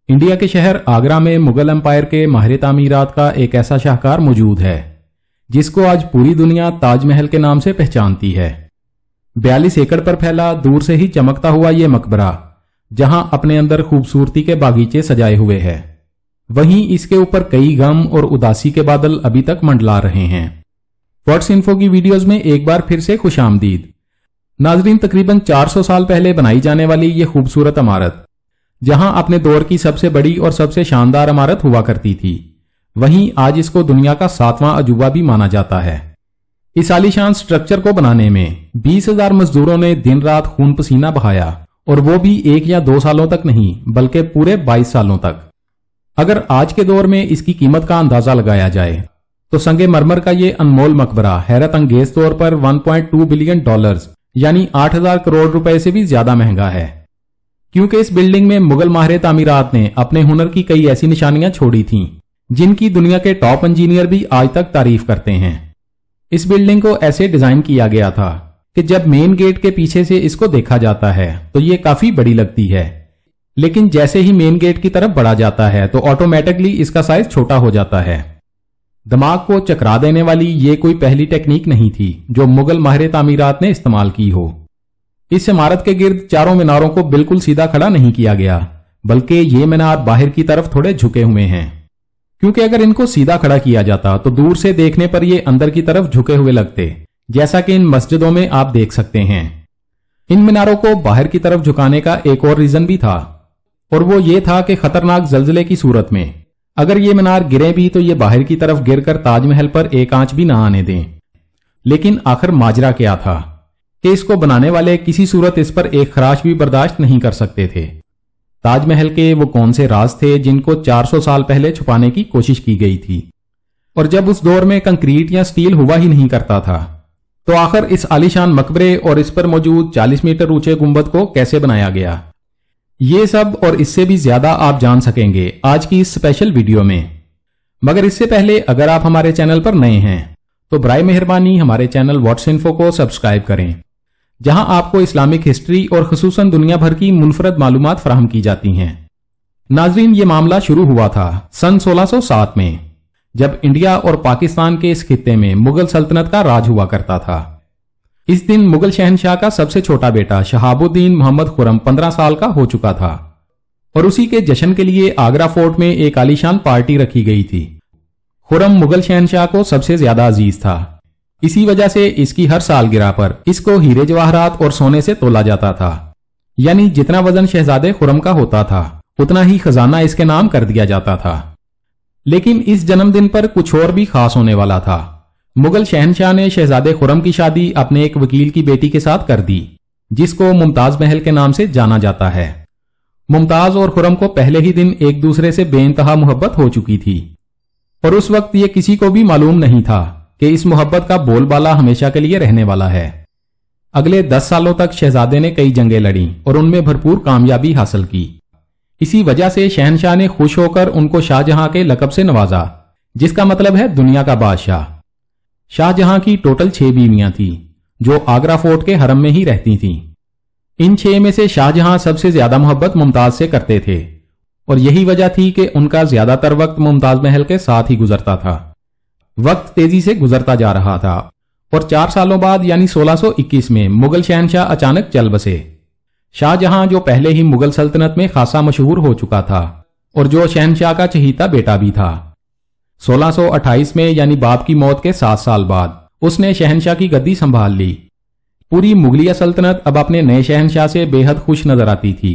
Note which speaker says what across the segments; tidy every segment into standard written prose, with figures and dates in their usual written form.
Speaker 1: India के शहर आगरा में मुगल एम्पायर के माहिर तामीरात का एक ऐसा शाहकार मौजूद है जिसको आज पूरी दुनिया ताजमहल के नाम से पहचानती है। 42 एकड़ पर फैला दूर से ही चमकता हुआ ये मकबरा जहां अपने अंदर खूबसूरती के बागीचे सजाए हुए है, वहीं इसके ऊपर कई गम और उदासी के बादल अभी तक मंडला रहे हैं। व्हाट्स इन्फो की वीडियोस में एक बार फिर से खुशामदीद। नाजरीन, तकरीबन 400 साल पहले बनाई जाने वाली ये खूबसूरत इमारत जहां अपने दौर की सबसे बड़ी और सबसे शानदार इमारत हुआ करती थी, वहीं आज इसको दुनिया का 7वां अजूबा भी माना जाता है। इस आलीशान स्ट्रक्चर को बनाने में 20,000 मजदूरों ने दिन रात खून पसीना बहाया, और वो भी 1 या 2 सालों तक नहीं बल्कि पूरे 22 सालों तक। अगर आज के दौर में इसकी कीमत का अंदाजा लगाया जाए तो संगे मरमर का ये अनमोल मकबरा हैरत अंगेज तौर पर $1.2 बिलियन यानी 8,000 करोड़ रुपए से भी ज्यादा महंगा है, क्योंकि इस बिल्डिंग में मुगल माहिर तामीरात ने अपने हुनर की कई ऐसी निशानियां छोड़ी थीं जिनकी दुनिया के टॉप इंजीनियर भी आज तक तारीफ करते हैं। इस बिल्डिंग को ऐसे डिजाइन किया गया था कि जब मेन गेट के पीछे से इसको देखा जाता है तो ये काफी बड़ी लगती है, लेकिन जैसे ही मेन गेट की तरफ बढ़ा जाता है तो ऑटोमेटिकली इसका साइज छोटा हो जाता है। दिमाग को चकरा देने वाली ये कोई पहली टेक्निक नहीं थी जो मुगल माहिर तामीरात ने इस्तेमाल की हो। इस इमारत के गिर्द चारों मीनारों को बिल्कुल सीधा खड़ा नहीं किया गया, बल्कि ये मीनार बाहर की तरफ थोड़े झुके हुए हैं, क्योंकि अगर इनको सीधा खड़ा किया जाता तो दूर से देखने पर ये अंदर की तरफ झुके हुए लगते, जैसा कि इन मस्जिदों में आप देख सकते हैं। इन मीनारों को बाहर की तरफ झुकाने का एक और रीजन भी था, और वो ये था कि खतरनाक जल्जले की सूरत में अगर ये मीनार गिरे भी तो ये बाहर की तरफ गिरकर ताजमहल पर एक आंच भी ना आने दें। लेकिन आखिर माजरा क्या था कि इसको बनाने वाले किसी सूरत इस पर एक खराश भी बर्दाश्त नहीं कर सकते थे। ताजमहल के वो कौन से राज थे जिनको 400 साल पहले छुपाने की कोशिश की गई थी, और जब उस दौर में कंक्रीट या स्टील हुआ ही नहीं करता था तो आखिर इस आलीशान मकबरे और इस पर मौजूद 40 मीटर ऊंचे गुंबद को कैसे बनाया गया, ये सब और इससे भी ज्यादा आप जान सकेंगे आज की इस स्पेशल वीडियो में। मगर इससे पहले अगर आप हमारे चैनल पर नए हैं तो बराए मेहरबानी हमारे चैनल व्हाट्स इन्फो को सब्सक्राइब करें, जहां आपको इस्लामिक हिस्ट्री और खुसूसन दुनिया भर की मुनफरद मालूमात फराहम की जाती हैं। नाजरीन, ये मामला शुरू हुआ था सन 1607 में, जब इंडिया और पाकिस्तान के इस खित्ते में मुगल सल्तनत का राज हुआ करता था। इस दिन मुगल शहनशाह का सबसे छोटा बेटा शहाबुद्दीन मोहम्मद खुरम 15 साल का हो चुका था, और उसी के जश्न के लिए आगरा फोर्ट में एक आलीशान पार्टी रखी गई थी। खुरम मुगल शहनशाह को सबसे ज्यादा अजीज था, इसी वजह से इसकी हर सालगिरह पर इसको हीरे जवाहरात और सोने से तोला जाता था, यानी जितना वजन शहजादे खुरम का होता था उतना ही खजाना इसके नाम कर दिया जाता था। लेकिन इस जन्मदिन पर कुछ और भी खास होने वाला था। मुगल शहनशाह ने शहजादे खुरम की शादी अपने एक वकील की बेटी के साथ कर दी, जिसको मुमताज महल के नाम से जाना जाता है। मुमताज और खुरम को पहले ही दिन एक दूसरे से बेइंतहा मोहब्बत हो चुकी थी, और उस वक्त ये किसी को भी मालूम नहीं था कि इस मोहब्बत का बोलबाला हमेशा के लिए रहने वाला है। अगले 10 सालों तक शहजादे ने कई जंगें लड़ी और उनमें भरपूर कामयाबी हासिल की। इसी वजह से शहनशाह ने खुश होकर उनको शाहजहां के लकब से नवाजा, जिसका मतलब है दुनिया का बादशाह। शाहजहां की टोटल 6 बीवियां थी जो आगरा फोर्ट के हरम में ही रहती थीं। इन 6 में से शाहजहां सबसे ज्यादा मोहब्बत मुमताज से करते थे, और यही वजह थी कि उनका ज्यादातर वक्त मुमताज महल के साथ ही गुजरता था। वक्त तेजी से गुजरता जा रहा था, और 4 सालों बाद यानी 1621 में मुगल शहनशाह अचानक चल बसे। शाहजहां जो पहले ही मुगल सल्तनत में खासा मशहूर हो चुका था और जो शहनशाह का चहीता बेटा भी था, 1628 में यानी बाप की मौत के 7 साल बाद उसने शहनशाह की गद्दी संभाल ली। पूरी मुगलिया सल्तनत अब अपने नए शहनशाह से बेहद खुश नजर आती थी।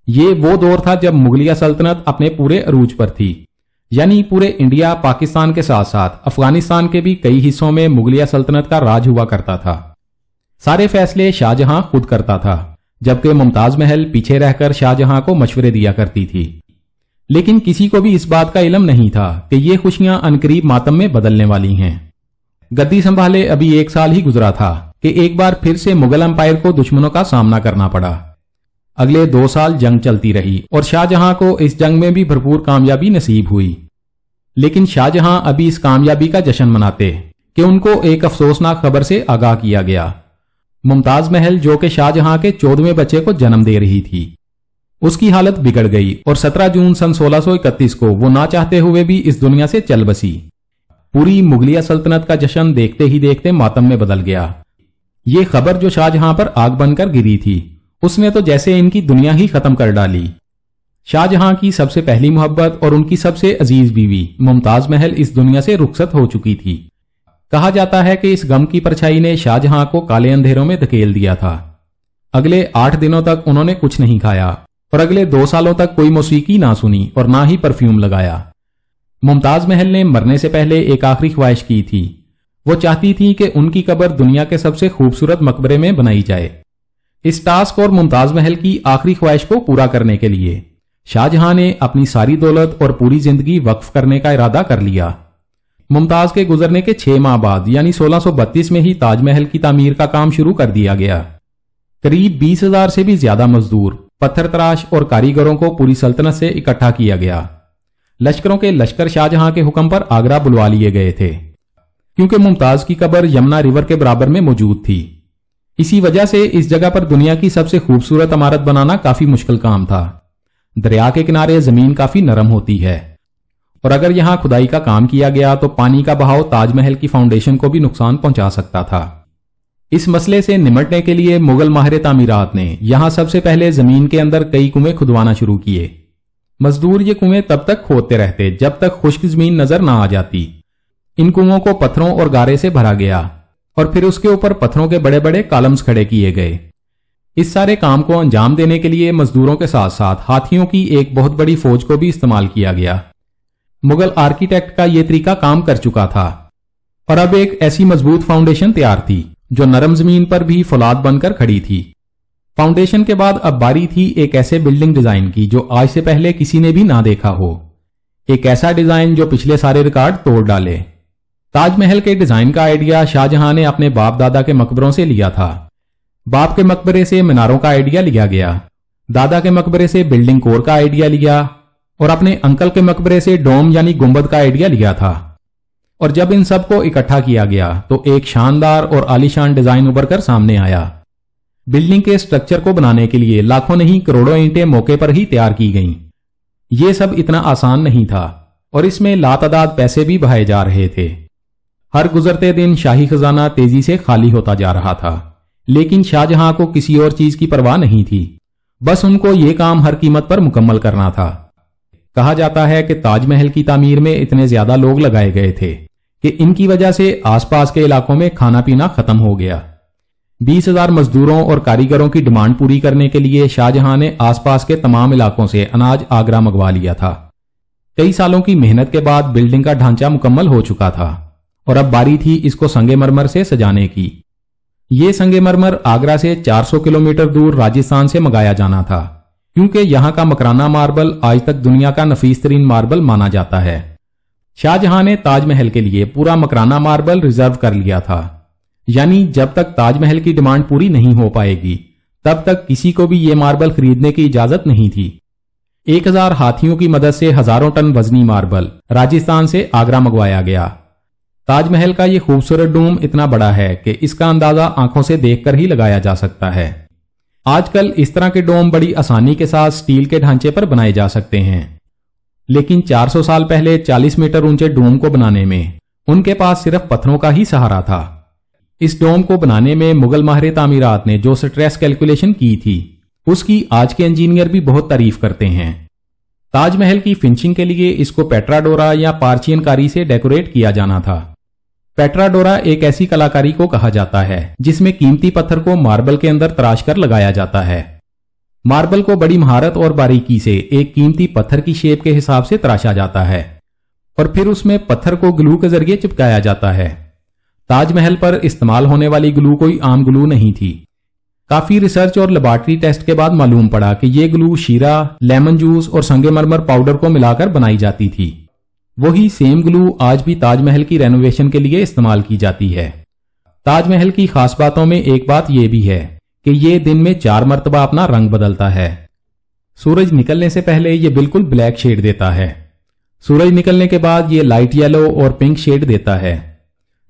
Speaker 1: ये वो दौर था जब मुगलिया सल्तनत अपने पूरे अरूज पर थी, यानी पूरे इंडिया पाकिस्तान के साथ साथ अफगानिस्तान के भी कई हिस्सों में मुगलिया सल्तनत का राज हुआ करता था। सारे फैसले शाहजहां खुद करता था, जबकि मुमताज महल पीछे रहकर शाहजहां को मशवरे दिया करती थी। लेकिन किसी को भी इस बात का इल्म नहीं था कि ये खुशियां अनकरीब मातम में बदलने वाली हैं। गद्दी संभाले अभी 1 साल ही गुजरा था कि एक बार फिर से मुगल एम्पायर को दुश्मनों का सामना करना पड़ा। अगले 2 साल जंग चलती रही और शाहजहां को इस जंग में भी भरपूर कामयाबी नसीब हुई। लेकिन शाहजहां अभी इस कामयाबी का जश्न मनाते कि उनको एक अफसोसनाक खबर से आगाह किया गया। मुमताज महल जो कि शाहजहां के 14वें बच्चे को जन्म दे रही थी, उसकी हालत बिगड़ गई और 17 जून सन 1631 को वो ना चाहते हुए भी इस दुनिया से चल बसी। पूरी मुगलिया सल्तनत का जश्न देखते ही देखते मातम में बदल गया। ये खबर जो शाहजहां पर आग बनकर गिरी थी, उसने तो जैसे इनकी दुनिया ही खत्म कर डाली। शाहजहां की सबसे पहली मोहब्बत और उनकी सबसे अजीज बीवी मुमताज महल इस दुनिया से रुखसत हो चुकी थी। कहा जाता है कि इस गम की परछाई ने शाहजहां को काले अंधेरों में धकेल दिया था। अगले 8 दिनों तक उन्होंने कुछ नहीं खाया और अगले 2 सालों तक कोई मौसीकी ना सुनी और ना ही परफ्यूम लगाया। मुमताज महल ने मरने से पहले एक आखिरी ख्वाहिश की थी। वो चाहती थी कि उनकी कब्र दुनिया के सबसे खूबसूरत मकबरे में बनाई जाए। इस टास्क और मुमताज महल की आखिरी ख्वाहिश को पूरा करने के लिए शाहजहां ने अपनी सारी दौलत और पूरी जिंदगी वक्फ करने का इरादा कर लिया। मुमताज के गुजरने के 6 माह बाद यानी 1632 में ही ताजमहल की तामीर का काम शुरू कर दिया गया। करीब 20,000 से भी ज्यादा मजदूर, पत्थर तराश और कारीगरों को पूरी सल्तनत से इकट्ठा किया गया। लश्करों के लश्कर शाहजहां के हुक्म पर आगरा बुलवा लिए गए थे, क्योंकि मुमताज की कब्र यमुना रिवर के बराबर में मौजूद थी। इसी वजह से इस जगह पर दुनिया की सबसे खूबसूरत इमारत बनाना काफी मुश्किल काम था। दरिया के किनारे जमीन काफी नरम होती है और अगर यहां खुदाई का काम किया गया तो पानी का बहाव ताजमहल की फाउंडेशन को भी नुकसान पहुंचा सकता था। इस मसले से निमटने के लिए मुगल माहिर तामीरात ने यहां सबसे पहले जमीन के अंदर कई कुएं खुदवाना शुरू किए। मजदूर ये कुएं तब तक खोदते रहते जब तक खुश्क जमीन नजर ना आ जाती। इन कुओं को पत्थरों और गारे से भरा गया और फिर उसके ऊपर पत्थरों के बड़े बड़े कॉलम्स खड़े किए गए। इस सारे काम को अंजाम देने के लिए मजदूरों के साथ साथ हाथियों की एक बहुत बड़ी फौज को भी इस्तेमाल किया गया। मुगल आर्किटेक्ट का यह तरीका काम कर चुका था और अब एक ऐसी मजबूत फाउंडेशन तैयार थी जो नरम जमीन पर भी फौलाद बनकर खड़ी थी। फाउंडेशन के बाद अब बारी थी एक ऐसे बिल्डिंग डिजाइन की जो आज से पहले किसी ने भी ना देखा हो। एक ऐसा डिजाइन जो पिछले सारे रिकॉर्ड तोड़ डाले। ताजमहल के डिजाइन का आइडिया शाहजहां ने अपने बाप दादा के मकबरों से लिया था। बाप के मकबरे से मीनारों का आइडिया लिया गया, दादा के मकबरे से बिल्डिंग कोर का आइडिया लिया और अपने अंकल के मकबरे से डोम यानी गुंबद का आइडिया लिया था। और जब इन सब को इकट्ठा किया गया तो एक शानदार और आलीशान डिजाइन उभर कर सामने आया। बिल्डिंग के स्ट्रक्चर को बनाने के लिए लाखों नहीं करोड़ों ईंटें मौके पर ही तैयार की गईं। ये सब इतना आसान नहीं था और इसमें लातादाद पैसे भी बहाए जा रहे थे। हर गुजरते दिन शाही खजाना तेजी से खाली होता जा रहा था, लेकिन शाहजहां को किसी और चीज की परवाह नहीं थी। बस उनको ये काम हर कीमत पर मुकम्मल करना था। कहा जाता है कि ताजमहल की तामीर में इतने ज्यादा लोग लगाए गए थे कि इनकी वजह से आसपास के इलाकों में खाना पीना खत्म हो गया। 20,000 मजदूरों और कारीगरों की डिमांड पूरी करने के लिए शाहजहां ने आसपास के तमाम इलाकों से अनाज आगरा मंगवा लिया था। कई सालों की मेहनत के बाद बिल्डिंग का ढांचा मुकम्मल हो चुका था और अब बारी थी इसको संगमरमर से सजाने की। ये संगमरमर आगरा से 400 किलोमीटर दूर राजस्थान से मंगाया जाना था, क्योंकि यहां का मकराना मार्बल आज तक दुनिया का नफीस तरीन मार्बल माना जाता है। शाहजहां ने ताजमहल के लिए पूरा मकराना मार्बल रिजर्व कर लिया था, यानी जब तक ताजमहल की डिमांड पूरी नहीं हो पाएगी तब तक किसी को भी ये मार्बल खरीदने की इजाजत नहीं थी। 1000 हाथियों की मदद से हजारों टन वजनी मार्बल राजस्थान से आगरा मंगवाया गया। ताजमहल का ये खूबसूरत डोम इतना बड़ा है कि इसका अंदाजा आंखों से देखकर ही लगाया जा सकता है। आजकल इस तरह के डोम बड़ी आसानी के साथ स्टील के ढांचे पर बनाए जा सकते हैं, लेकिन 400 साल पहले 40 मीटर ऊंचे डोम को बनाने में उनके पास सिर्फ पत्थरों का ही सहारा था। इस डोम को बनाने में मुगल माहिर तामीरात ने जो स्ट्रेस कैलकुलेशन की थी उसकी आज के इंजीनियर भी बहुत तारीफ करते हैं। ताजमहल की फिनिशिंग के लिए इसको पेट्राडोरा या पार्चियन कारी से डेकोरेट किया जाना था। पेट्राडोरा एक ऐसी कलाकारी को कहा जाता है जिसमें कीमती पत्थर को मार्बल के अंदर तराश कर लगाया जाता है। मार्बल को बड़ी महारत और बारीकी से एक कीमती पत्थर की शेप के हिसाब से तराशा जाता है और फिर उसमें पत्थर को ग्लू के जरिए चिपकाया जाता है। ताजमहल पर इस्तेमाल होने वाली ग्लू कोई आम ग्लू नहीं थी। काफी रिसर्च और लेबोरेटरी टेस्ट के बाद मालूम पड़ा कि ये ग्लू शीरा, लेमन जूस और संगमरमर पाउडर को मिलाकर बनाई जाती थी। वही सेम ग्लू आज भी ताजमहल की रेनोवेशन के लिए इस्तेमाल की जाती है। ताजमहल की खास बातों में एक बात यह भी है कि ये दिन में 4 मरतबा अपना रंग बदलता है। सूरज निकलने से पहले ये बिल्कुल ब्लैक शेड देता है। सूरज निकलने के बाद ये लाइट येलो और पिंक शेड देता है,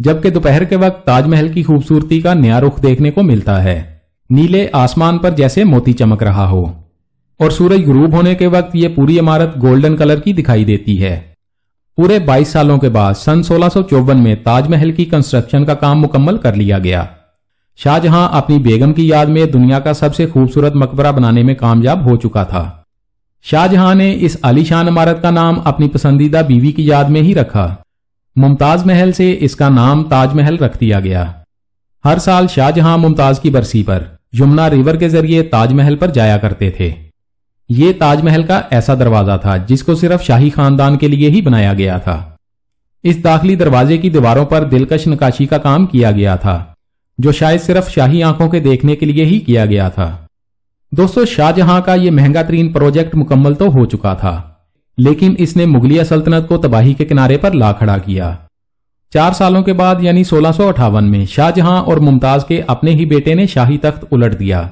Speaker 1: जबकि दोपहर के वक्त ताजमहल की खूबसूरती का नया रुख देखने को मिलता है। नीले आसमान पर जैसे मोती चमक रहा हो। और सूरज गुरूब होने के वक्त ये पूरी इमारत गोल्डन कलर की दिखाई देती है। पूरे 22 सालों के बाद सन 1654 में ताजमहल की कंस्ट्रक्शन का काम मुकम्मल कर लिया गया। शाहजहां अपनी बेगम की याद में दुनिया का सबसे खूबसूरत मकबरा बनाने में कामयाब हो चुका था। शाहजहां ने इस आलीशान इमारत का नाम अपनी पसंदीदा बीवी की याद में ही रखा। मुमताज महल से इसका नाम ताजमहल रख दिया गया। हर साल शाहजहां मुमताज की बरसी पर यमुना रिवर के जरिए ताजमहल पर जाया करते थे। ये ताजमहल का ऐसा दरवाजा था जिसको सिर्फ शाही खानदान के लिए ही बनाया गया था। इस दाखिली दरवाजे की दीवारों पर दिलकश नक्काशी का काम किया गया था, जो शायद सिर्फ शाही आंखों के देखने के लिए ही किया गया था। दोस्तों, शाहजहां का यह महंगा तरीन प्रोजेक्ट मुकम्मल तो हो चुका था, लेकिन इसने मुगलिया सल्तनत को तबाही के किनारे पर ला खड़ा किया। 4 सालों के बाद यानी 1658 में शाहजहां और मुमताज के अपने ही बेटे ने शाही तख्त उलट दिया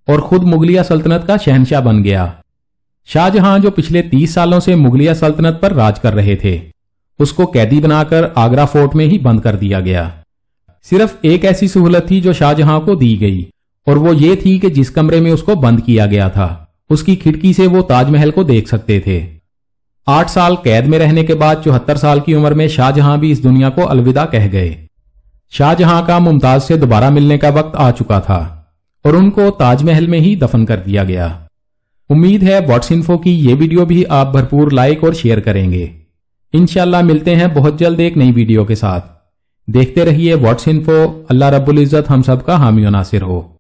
Speaker 1: और खुद मुगलिया सल्तनत का शहंशाह बन गया। शाहजहां, जो पिछले 30 सालों से मुगलिया सल्तनत पर राज कर रहे थे, उसको कैदी बनाकर आगरा फोर्ट में ही बंद कर दिया गया। सिर्फ एक ऐसी सहूलत थी जो शाहजहां को दी गई, और वो ये थी कि जिस कमरे में उसको बंद किया गया था उसकी खिड़की से वो ताजमहल को देख सकते थे। 8 साल कैद में रहने के बाद 74 साल की उम्र में शाहजहां भी इस दुनिया को अलविदा कह गए। शाहजहां का मुमताज से दोबारा मिलने का वक्त आ चुका था और उनको ताजमहल में ही दफन कर दिया गया। उम्मीद है व्हाट्स इन्फो की ये वीडियो भी आप भरपूर लाइक और शेयर करेंगे। इंशाल्लाह मिलते हैं बहुत जल्द एक नई वीडियो के साथ। देखते रहिए व्हाट्स इन्फो। अल्लाह रब्बुल इज्जत हम सब का हामी और नासिर हो।